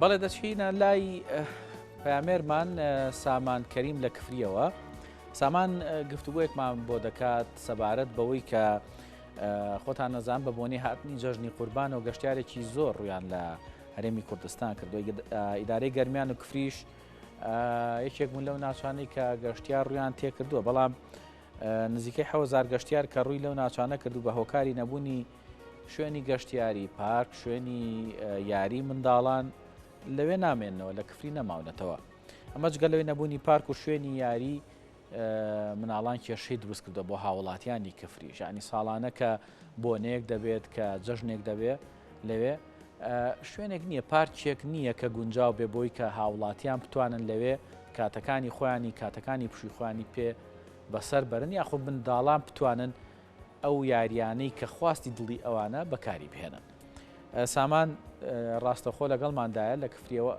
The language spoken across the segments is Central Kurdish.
بەڵێ دەچینە لای پامێرمان سامان کەریم لە کفریەوە. سامان گفتوگویەکمان بۆ دەکات سەبارەت بەوەی کە خۆتان نەزان بە بۆنەی هاتنی جەژنی قوربان و گەشتارێکی زۆر ڕویان لە هەرێمی کوردستان کردووە. ئیدارەی گەرمیان و کفریش یەکێک بوون لەو ناوچانەی کە گەشتیار ڕویان تێکردووە، بەڵام نزیکەی 1000 گەشتیار کە ڕووی لەو ناوچانە کردو بە هۆکاری نەبوونی شوێنی گەشتیاری پارک، شوێنی یاری منداڵان لەوێ نامێنەوە، لە کفری نەماونەتەوە. ئەمە جگەلەوەی نەبوونی پارک و شوێنی یاری مناڵان کێشەی دروست کردو بۆ هاوڵاتیانی کفری، یعنی ساڵانە کە بۆنەیەک دەبێت کە جەژنێک دەبێت لەوێ شوێنێک نییە، پارکێک نییە کە گونجاو بێ بۆی کە هاوڵاتیان بتوانن لەوێ کاتەکانی خۆیانی کاتەکانی پشووی خۆیانی پێ بەسەر بەرن، یاخۆ منداڵان بتوانن ئەو یاریانەی کە خواستی دڵی ئەوانە بەکاری بهێنن. سامان ڕاستەخۆ لەگەڵماندایە لە کفریەوە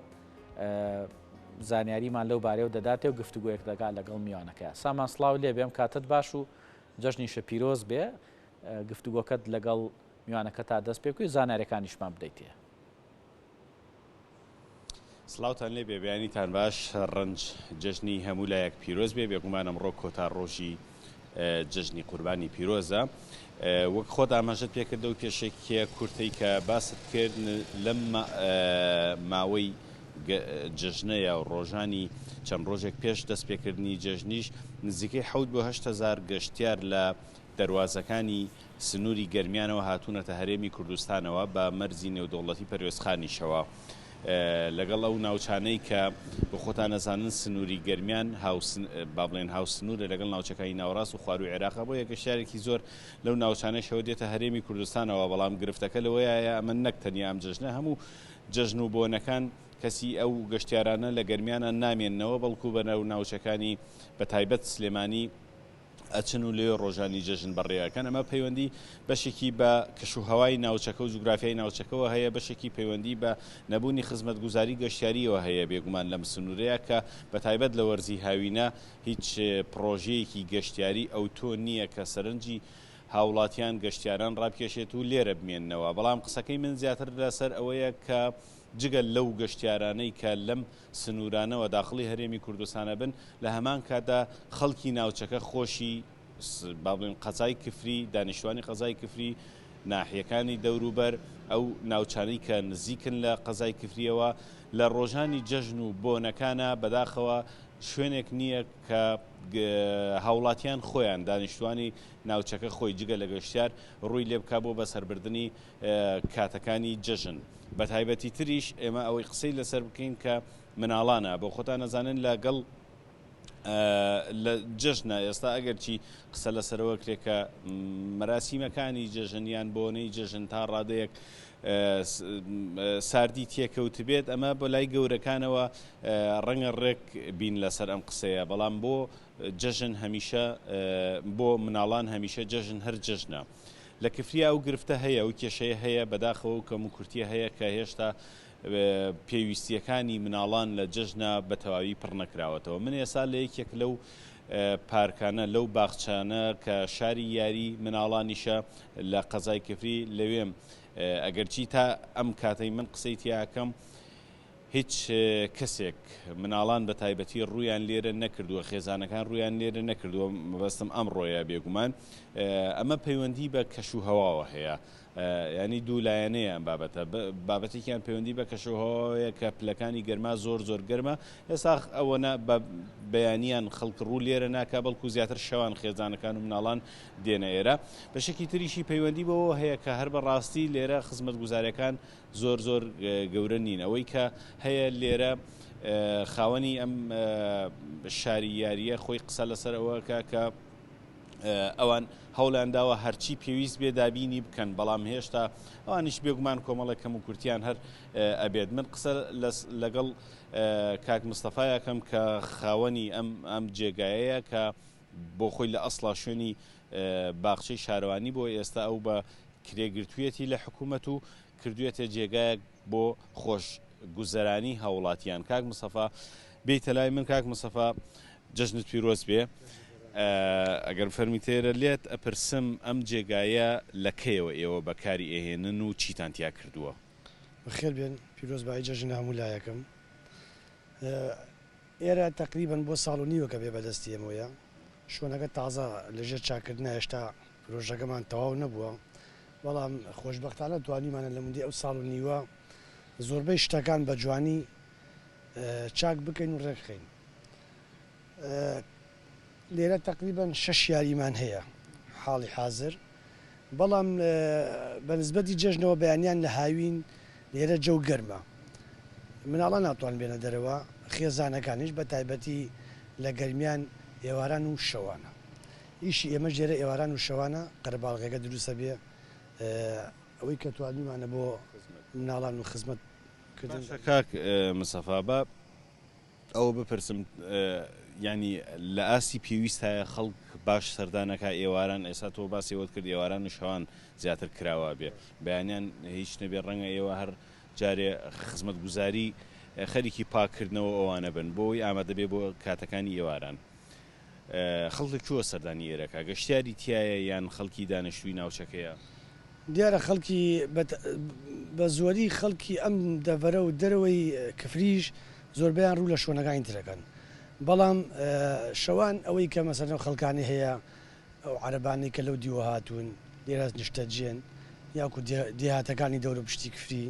زانیاریمان لەو بارەیەوە دەداتێ و گفتوگویەک دەگات لەگەڵ میوانەکەیە. سامان سڵاو لێ بێم، کاتت باش و جەژنیشە پیرۆز بێ، گفتوگۆکەت لەگەڵ میوانەکە تا دەست پێ بکەی زانیاریەکانیشمان بدەیتێ. سڵاوتان لێ بێ، بیانیتان باش، ڕەنج جەژنی هەموو لایەک پیرۆز بێ. بێگومان ئەمڕۆ کۆتا ڕۆژی جەژنی قوربانی پیرۆزە. وەک خۆت ئاماژەت پێکردە و پێشێکیە کورتەی کە باست کرد لەم ماوەی جەژنەیە و ڕۆژانی چەند ڕۆژێک پێش دەست پێکردنی جەژنیش نزیکەی 7 بۆ 8,000 گەشتیار لە دەواازەکانی سنووری گەرمیانەوە هاتوونەتە هەرێمی کوردستانەوە بە مەرزی نێودەوڵەتی پەروێزخانیشەوە. لەگەڵ ئەو ناوچانەی کە بە خۆتان نەزانن سنووری گەرمیان با بڵێن هاوسنوورە لەگەڵ ناوچەکانی ناوەڕاست و خوار و عێراقا، بۆ یەگەشتارێکی زۆر لەو ناوچانەشەوە دێتە هەرێمی کوردستانەوە. بەڵام گرفتەکە لەوەیە ئەمە نەک تەنیا ئەم جەژنە، هەموو جەژن و بۆنەکان کەسی ئەو گەشتیارانە لە گەرمیانە نامێننەوە، بەڵکو بەنەو ناوچەکانی بە تایبەت سلێمانی ئەچن و لێ ڕۆژانی جەژن بەڕێیەکەن. ئەمە پەیوەندی بەشێکی بە کەشوهەوای ناوچەکە و جوگرافیای ناوچەکەەوە هەیە، بەشێکی پەیوەندی بە نەبوونی خزمەتگوزاری گەشتیاریەوە هەیە بێگومان لەم سنوورەیە کە بە تایبەت لە وەرزی هاوینە هیچ پرۆژەیەکی گەشتیاری ئەو تۆ نییە کە سەرنجی هاوڵاتیان گەشتیاران ڕابکێشێت و لێرە بمێننەوە. بەڵام قسەکەی من زیاتر لەسەر ئەوەیە کە جگەل لەو گەشتیارانەی کە لەم سنوورانەوە داخڵی هەرێمی کوردستانە بن، لە هەمان کادا خەڵکی ناوچەکە خۆشی با بڵێن قەزای کفری، دانیشتوانی قەزای کفری، ناحیەکانی دەوروبەر ئەو ناوچانەی کە نزیکن لە قەزای کفریەوە لە ڕۆژانی جەژن و بۆنەکانە بەداخەوە شوێنێک نییە کە هاوڵاتیان خۆیان دانیشتوانی ناوچەکە خۆی جگە لە گەشتیار ڕووی لێ بکا بۆ بەسەربردننی کاتەکانی جەژن. بە تایبەتی تریش ئێمە ئەوەی قسەی لەسەر بکەین کە مناڵانە بۆ خۆتان نەزانن لەگەڵ لە جەژنە ئێستا ئەگەر چی قسە لەسەرەوە کرێکە مەراسیمەکانی جەژنیان بۆنەی جەژن تا ڕادەیەک ساردی تێکەوت بێت، ئەمە بۆ لای گەورەکانەوە ڕەنگە ڕێک بین لەسەر ئەم قسەیە، بەڵام بۆ جەژن هەمیشە بۆ مناڵان هەمیشە جەژن هەر جەژنە. لە کفریا ئەو گرفتە هەیە و کێشەیە هەیە بەداخەوە و کەم و کورتیە هەیە کە هێشتا پێویستیەکانی مناڵان لە جەژنە بە تەواوی پڕ نەکراوەتەوە. من ئێستا لە یەکێک لەو پارکانە لەو باخچانە کە شاری یاری مناڵانیشە لە قەزای کفری لەوێم ئەگەرچی تا ئەم کاتەی من قسەی تیاکەم هیچ کەسێک مناڵان بە تایبەتی ڕویان لێرە نەکردووە، خێزانەکان ڕویان لێرە نەکردووە، مەبەستم ئەمڕۆیە بێگومان. ئەمە پەیوەندی بە کەشوهەواوە هەیە، ینی دوولایەنەیە ئەم بابەتە. بابەتێکیان پەیوەندی بە کەشوهەواوەیە کە پلەکانی گەرما زۆر گەرمە. ئێستا ئەوەنە بەیانیان خەڵک ڕوو لێرە ناکا، بەڵکو زیاتر شەوان خێزانەکان و مناڵان دێنە ئێرە. بەشێکی تریشی پەیوەندی بەوە هەیە کە هەر بەڕاستی لێرە خزمەتگوزاریەکان زۆر گەورە نین. ئەوەی کە هەیە لێرە خاوەنی ئەم شاری یاریە خۆی قسە لەسەرەوە کە ئەوان هەوڵیان داوە هەرچی پێویست بێ دابینی بکەن، بەڵام هێشتا ئەوانیش بێگومان کۆمەڵێک کەم و کورتیان هەر ئەبێت. من قسە لەگەڵ کاک مستەفایەکەم کە خاوەنی ئەم جێگایەیە کە بۆ خۆی لە ئەسڵا شوێنی باخچەی شارەوانی بۆ ئێستا ئەو بە کرێگرتوویەتی لە حکوومەت و کردوێتە جێگایەک بۆ خۆش گوزەرانی هاوڵاتیان. کاک مستەفا بیتە لای من. کاک مستەفا جەژنت پیرۆز بێ. ئەگەر فەرمیتێرە لێت ئەپرسم ئەم جێگایە لەکەیەوە ئێوە بەکاری ئەهێنن و چیتان تیا کردووە؟ بەخێر بێن پیرۆزبایی جەژن هەموو لایەکەم ئێرە تقریبان بۆ ساڵ و نیوە کە بێ بەدەستی ئێمەیە شوۆنەکە تازە لەژێر چاکردنە هێشتا پرۆژەکەمان تەواو نەبووە بەڵام خۆشببختانە توانیمانە لە مندی ئەو ساڵ و نیوە زۆربەی شتەکان بە جوانی چاک بکەین و ڕێکخین لێرە تقریبان 6 یاریمان هەیە حاڵی حاضر بەڵام بەنسبەتی جەژنەوە بەیانیان لە هاوین لێرە جەو گەرمە مناڵە ناتوان بێنە دەرەوە خێزانەکانیش بە تایبەتی لە گەرمیان ئێواران و شەوانە ئیشی ئێمە ژێرە ئێواران و شەوانە قەرباڵغێگە دروستە بێ ئەوەی کە توانیمانە بۆ مناڵان و خزمەت کردن. کاک مسەفا بە ئەوە بپرسم ینی لە ئاسی پێویست هەیە خەڵک باش سەردانەکە ئێواران ئێستا تۆ باسیەوەت کرد ئێواران و شەوان زیاتر کراوە بێ بەیانیان هیچ نەبێ ڕەنگە ئێوە هەر جارێ خزمەت گوزاری خەریکی پاکردنەوە ئەوانە بن بۆی ئامادە بێ بۆ کاتەکانی ئێواران خەڵک چووە سەردانی ئێرەکە گەشتیاری تایە یان خەڵکی دانیشتووی ناوچەکەیە دیارە خەڵکی بە زۆری خەڵکی ئەم دەڤەرە و دەرەوەی کفریش زۆربیان ڕوو لە شوۆنەکانی ترەکەن بەڵام شەوان ئەوەی کە مەسەرەوە خەڵکانی هەیە ئەو عەرەبانی کە لەو دیوە هاتوون لێرە نیشتەجێن یاکو دیهاتەکانی دەورە پشتی کفری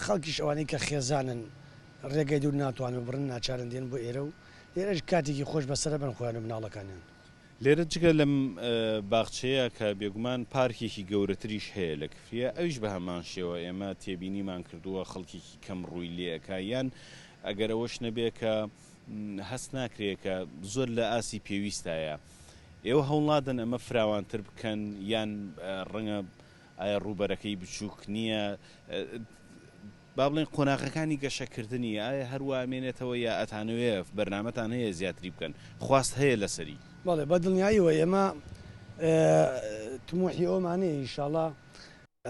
خەڵکیش ئەوانەی کە خێزانن ڕێگەی دوور ناتوانن بڕن ناچارن دێن بۆ ئێرە و لێرەش کاتێکی خۆش بەسەرە بن خۆیان و مناڵەکانیان لێرە جگە لەم باخچەیە کە بێگومان پارکێکی گەورەتریش هەیە لە کفریە ئەویش بە هەمان شێوە ئێمە تێبینیمان کردووە خەڵکیی کەم ڕووی لێەکە یان ئەگەر ئەوەش نەبێ کە هەست ناکرێت کە زۆر لە ئاسی پێویستایە ئێوە هەوڵادن ئەمە فراوانتر بکەن یان ڕەنگە ئایا ڕووبەرەکەی بچووک نییە با بڵێن قۆناغەکانی گەشەکردنی ئایا هەروامێنێتەوە یا ئەتانوێ بەرنامەتان هەیە زیاتری بکەن خواست هەیە لەسەری بەڵێ بە دڵنیاییەوە ئێمە تموحی ئەومانەیە ئینشاڵڵا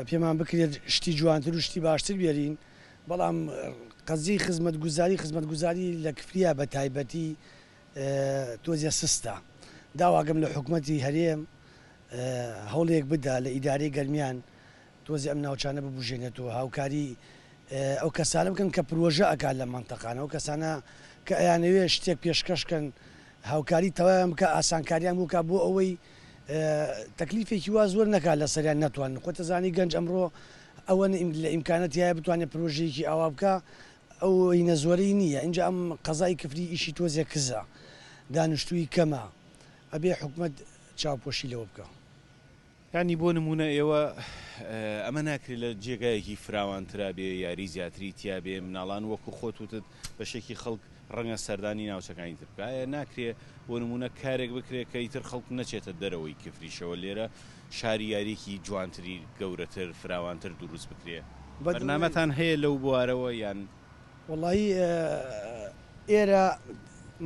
پێمان بکرێت شتی جوانتر و شتی باشتر بێرین بەڵام قەزی خزمەتگوزاری لە کفریە بە تایبەتی تۆزیە سستە داواگەم لە حکوومەتی هەرێم هەوڵێک بدا لە ئیدارەی گەرمیان تۆزی ئەم ناوچانە ببوژێنێتەوە هاوکاری ئەو کەسانە بکەن کە پرۆژە ئەکات لە مانتەقانە ئەو کەسانە کە ئەیانەوێ شتێک پێشکەشکەن هاوکاری تەواویان بکە ئاسانکاریان بووکە بۆ ئەوەی تەکلیفێکی وا زۆر نەکات لە سەریان نەتوانن خۆتەزانی گەنج ئەمڕۆ ئەوە لە ئیمکانەتی هەیە بتوانێت پرۆژەیەکی ئاوا بکە ئەو نەزۆرەی نییە اینجا ئەم قەزای کفری ئیشی تۆزێ کزە دانیشتووی کەمە ئەبێ حکوومەت چاوپۆشی لەوە بکە ینی بۆ نمونە ئێوە ئەمە ناکرێت لە جێگایەکی فراوانترا بێ یاری زیاتری تیا بێ مناڵان وەکو خۆتوتت بەشێکی خەڵک ڕەنگە سەردانی ناوچەکانی تر بکایە ناکرێت بۆ نمونە کارێک بکرێت کە ئیتر خەڵک نەچێتە دەرەوەی کفریشەوە لێرە شاری یاریکی جوانتری گەورەتر فراوانتر دروست بکرێ بەرنامەتان هەیە لەو بوارەوە یان وڵی ئێرە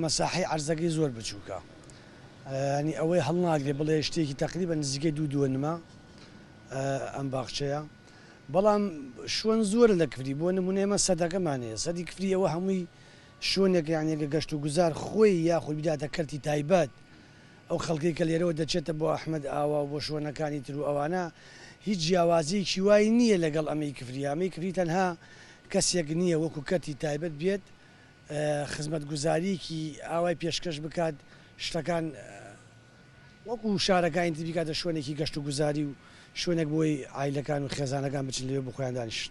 مەساحی عەرزەکەی زۆر بچووکە ینی ئەوەی هەڵناگرێ بڵێ شتێکی تقریبا نزیکەی دوو نما ئەم باخچەیە بەڵام شوێن زۆر لە کفری بۆ نمونە ئێمە سەدەکەمانەیە سەدی کفری ئەوە هەمووی شوێنێک یانێکە گەشت و گوزار خۆی یاخۆی بداتە کەرتی تایبەت ئەو خەڵکی کە لێرەوە دەچێتە بۆ ئەحمەد ئاوا بۆ شوێنەکانی تر و ئەوانە هیچ جیاوازیەکی وای نییە لەگەڵ ئەمەی کفری ئەمەی کفری تەنها کەسێک نییە وەکو کەرتی تایبەت بێت خزمەت گوزاریکی ئاوای پێشکەش بکات شتەکان وەکو شارەکانی تر بکاتە شوێنێکی گەشت و گوزاری و شوێنێک بۆی عیلەکان و خێزانەکان بچن لێ بۆ خۆیان دانیشت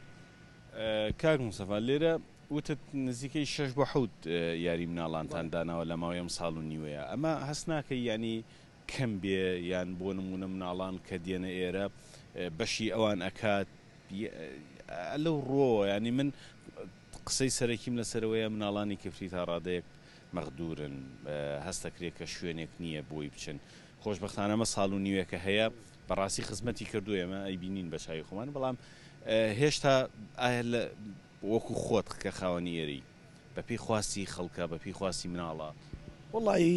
کاک موسەفا لێرە وتت نزیکەی 6 بۆ 7 یاری مناڵانتان داناوە لە ماوەی ئەم ساڵ و نیوەیە ئەمە هەست ناکەی ینی کەم بێ یان بۆ نمونە مناڵان کە دێنە ئێرە بەشی ئەوان ئەکات لەو ڕۆوە ینی من قسەی سەرەکیم لەسەرەوەیە مناڵانی کفری تا ڕادەیەک مەغدورن هەستەکرێت کە شوێنێک نییە بۆی بچن خۆشبەختانەمە ساڵ و نیوەکە هەیە بەڕاستی خزمەتی کردو ئێمە ئەیبینین بە چاوی خۆمان بەڵام هێشتا ئایا وەکو خۆت کە خاوەنی ئێرەی بەپێی خواستی خەڵکە بەپێی خواستی مناڵە وڵی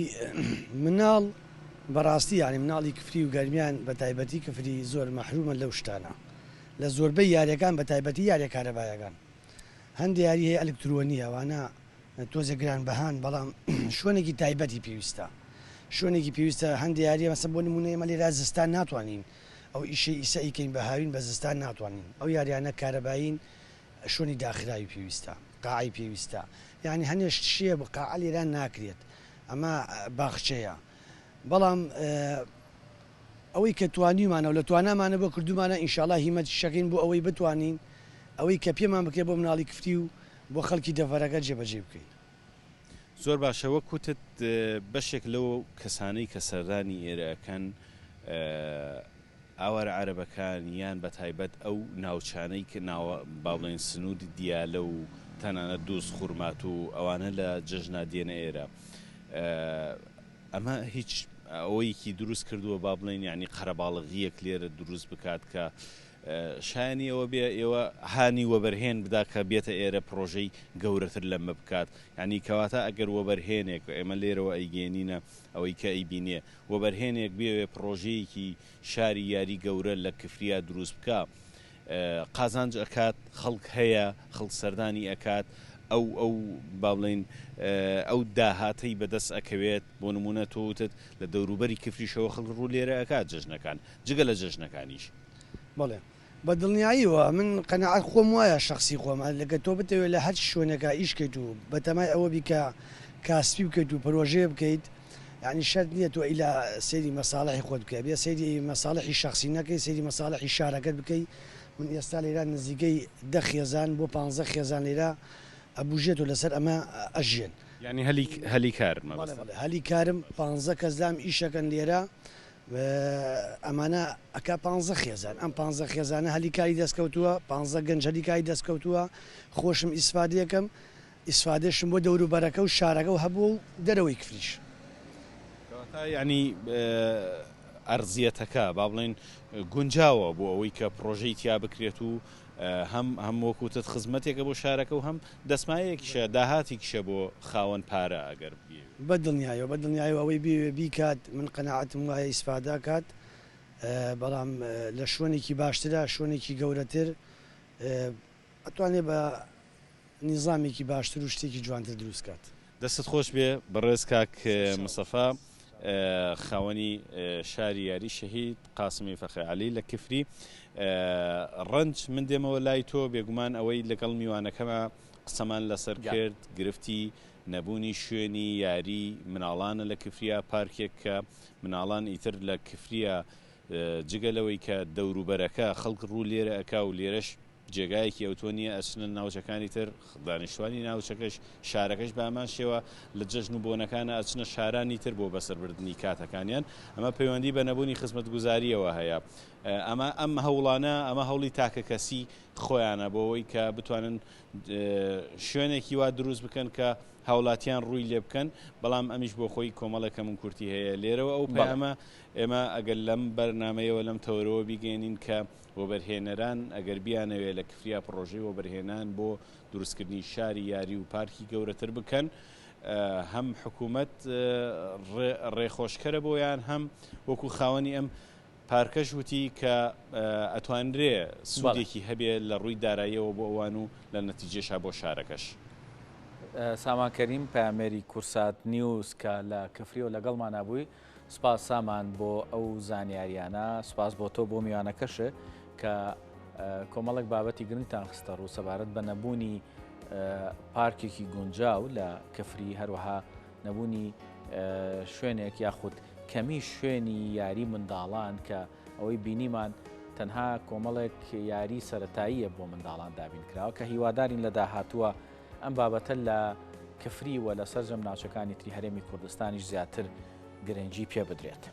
مناڵ بەڕاستی یانی مناڵی کفری و گەرمیان بە تایبەتی کفری زۆر مەحرومە لەو شتانە لە زۆربەی یاریەکان بە تایبەتی یاریە کارەبایەکان هەندێک یاری هەیە ئەلکترۆنی ئەوانە تۆزە گران بەهان بەڵام شوێنێکی تایبەتی پێویستە شوێنێکی پێویستە هەندێک یاریە مەسە بۆ نمونەیە مە لێرە زستان ناتوانین ئەو ئیشەی ئیسائیکەین بە هاوین بە زستان ناتوانین ئەو یاریانە کارەباین شوێنی داخراوی پێویستە قاعی پێویستە یعنی هەنێش شیە بە قاع لێران ناکرێت ئەمە باخچەیە بەڵام ئەوەی کە توانیمانە و لە توانامانە بۆ کردومانە ئینشاءڵڵا هیمەت شەکەین بۆ ئەوەی بتوانین ئەوەی کە پێمان بکرێت بۆ مناڵی کفری و بۆ خەڵکی دەڤەرەکە جێبەجێ بکەین. زۆر باشەوە کوتت بەشێک لەو کەسانەی کە سەردانی ئێرەکەن ئاوارە عەرەبەکان یان بە تایبەت ئەو ناوچانەی کە باڵێن سنوودی دیالە و تەنانەت دووس خوورمات و ئەوانە لە جەژنا دێنە ئێرە ئەمە هیچ ئەوەیەکی دروست کردووە با بڵێن یعنی قەرەباڵغیەک لێرە دروست بکات کە شایانی ئەوە بێ ئێوە هانی وەبەرهێن بدا کە بێتە ئێرە پرۆژەی گەورەتر لەمە بکات ینی کەواتە ئەگەر وەبەرهێنێک ئێمە لێرەوە ئەیگەێنینە ئەوەی کە ئەیبینێ وەبەرهێنێک بێوێ پرۆژەیەکی شاری یاری گەورە لە کفریا دروست بکە قازانج ئەکات خەڵک هەیە خەڵک سەردانی ئەکات ئەو با بڵێن ئەو داهاتەی بەدەست ئەکەوێت بۆ نمونە تۆوتت لە دەوروبەری کفریشەوە خەڵک ڕوو لێرە ئەکات جەژنەکان جگە لە جەژنەکانیش بەڵێ بە دڵنیاییەوە من قەنەعەت خۆم وایە شخصی خۆم لەگە تۆ بتەوێت لە هەر شوێنێکە ئیشکەیت و بەتەمای ئەوە بیکە کاسپی بکەیت و پرۆژێ بکەیت یعنی شەرت نییە تۆ ئیلا سەیری مەساڵحی خۆت بکەیت بێ سەیری مەساڵحی شخصی نەکەی سەیری مەساڵحی شارەکەت بکەیت من ئێستا لێرە نزیکەی 10 خێزان بۆ 15 خێزان لێرە ئەبوژێت و لەسەر ئەمە ئەژێن ینی هەلی کارم هەلی کارم 15 کەسدام ئیشەکەن لێرە ئەمانە ئەکا 15 خێزان ئەم 15 خێزانە هەلیکاری دەستکەوتووە 15 گەنج هەلیکاری دەستکەوتووە خۆشم ئیسفادەکەم ئیسفادێشم بۆ دەوروبەرەکە و شارەکە و هەبوو و دەرەوەی کفریش ینی ئەرزیەتەکە با بڵێن گونجاوە بۆ ئەوەی کە پرۆژەی تیا بکرێت و هەم وەکوتت خزمەتێکە بۆ شارەکە و هەم دەسمایەکیشە داهاتێکیشە بۆ خاوەن پارە ئەگەر بە دڵنیایەوە ئەوەی بیکات من قەنەعەتم وایە ئیسفادا کات بەڵام لە شوێنێکی باشترە شوێنێکی گەورەتر ئەتوانێت بە نیزامێکی باشتر و شتێکی جوانتر دروست کات. دەستت خۆش بێ بەڕێز کاک مستەفا خاوەنی شاری یاری شەهید قاسمی فەخرعەلی لە کفری ڕەنج من دێمەوە لای تۆ بێگومان ئەوەی لەگەڵ میوانەکەمە قسەمان لەسەر کرد گرفتی نەبوونی شوێنی یاری مناڵانە لە کفریا پارکێک کە مناڵان ئیتر لە کفریا جگەلەوەی کە دەوروبەرەکە خەڵک ڕوو لێرە ئەکا و لێرەش جێگایەکی ئەوتۆ نیە ئەچنە ناوچەکانی تر دانیشتوانی ناوچەکەش شارەکەش بامان شێوە لە جەژن و بۆنەکانە ئەچنە شارانی تر بۆ بەسەربردننی کاتەکانیان ئەمە پەیوەندی بە نەبوونی خزمەتگوزاریەوە هەیە ئەم هەوڵانە ئەمە هەوڵی تاکە کەسی خۆیانە بۆەوەی کە بتوانن شوێنێکی وا دروست بکەن کە هاوڵاتیان ڕووی لێ بکەن بەڵام ئەمیش بۆ خۆی کۆمەڵەکە من کورتی هەیە لێرەوە ئەو پەیامە ئێمە ئەگەر لەم بەرنامەیەوە لەم تەورەوە بیگەێنین کە وەبەرهێنەران ئەگەر بیانەوێت لە کفریا پرۆژەی وەبەرهێنان بۆ دروستکردنی شاری یاری و پارکی گەورەتر بکەن هەم حکوومەت ڕێخۆشکەرە بۆیان هەم وەکو خاوەنی ئەم پارکەش وتی کە ئەتوانرێ سوودێکی هەبێ لە ڕووی داراییەوە بۆ ئەوان و لە نەتیجێشا بۆ شارەکەش. سامان کەریم پامێری کورسات نیوز کە لە کفریەوە لەگەڵمان نبووی سپاس سامان بۆ ئەو زانیاریانە سپاس بۆ تۆ بۆ میوانەکەشە کە کۆمەڵک بابەتی گرنگتان خستە ڕوو سەبارەت بە نەبوونی پارکێکی گونجاو لە کفری هەروەها نەبوونی شوێنێک یاخود کەمی شوێنی یاری منداڵان کە ئەوەی بینیمان تەنها کۆمەڵێک یاری سەرەتاییە بۆ منداڵان دابین کراوە کە هیوادارین لە داهاتووە ئەم بابەتە لە کفری و لە سەرجەم ناوچەکانی تری هەرێمی کوردستانیش زیاتر گرنگی پێ بدرێت.